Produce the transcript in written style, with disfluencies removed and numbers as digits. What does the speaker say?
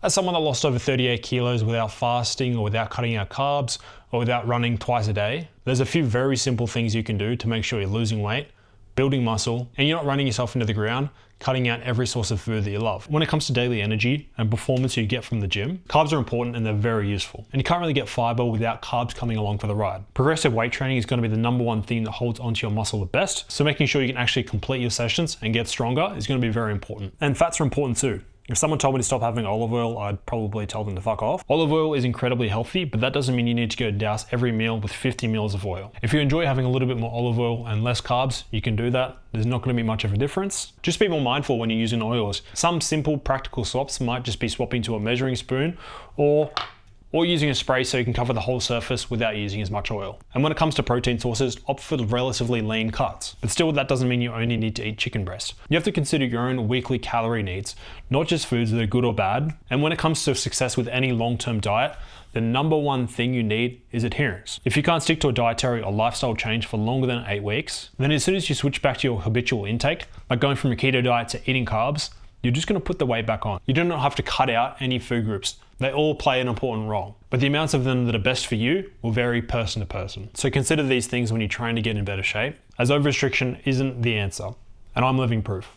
As someone that lost over 38 kilos without fasting or without cutting out carbs or without running twice a day, there's a few very simple things you can do to make sure you're losing weight, building muscle, and you're not running yourself into the ground, cutting out every source of food that you love. When it comes to daily energy and performance you get from the gym, carbs are important and they're very useful. And you can't really get fiber without carbs coming along for the ride. Progressive weight training is going to be the #1 thing that holds onto your muscle the best, so making sure you can actually complete your sessions and get stronger is going to be very important. And fats are important too. If someone told me to stop having olive oil, I'd probably tell them to fuck off. Olive oil is incredibly healthy, but that doesn't mean you need to go douse every meal with 50 mils of oil. If you enjoy having a little bit more olive oil and less carbs, you can do that. There's not going to be much of a difference. Just be more mindful when you're using oils. Some simple practical swaps might just be swapping to a measuring spoon or using a spray so you can cover the whole surface without using as much oil. And when it comes to protein sources, opt for relatively lean cuts. But still, that doesn't mean you only need to eat chicken breast. You have to consider your own weekly calorie needs, not just foods that are good or bad. And when it comes to success with any long-term diet, the #1 thing you need is adherence. If you can't stick to a dietary or lifestyle change for longer than 8 weeks, then as soon as you switch back to your habitual intake, like going from a keto diet to eating carbs, you're just going to put the weight back on. You do not have to cut out any food groups. They all play an important role, but the amounts of them that are best for you will vary person to person. So consider these things when you're trying to get in better shape, as over-restriction isn't the answer, and I'm living proof.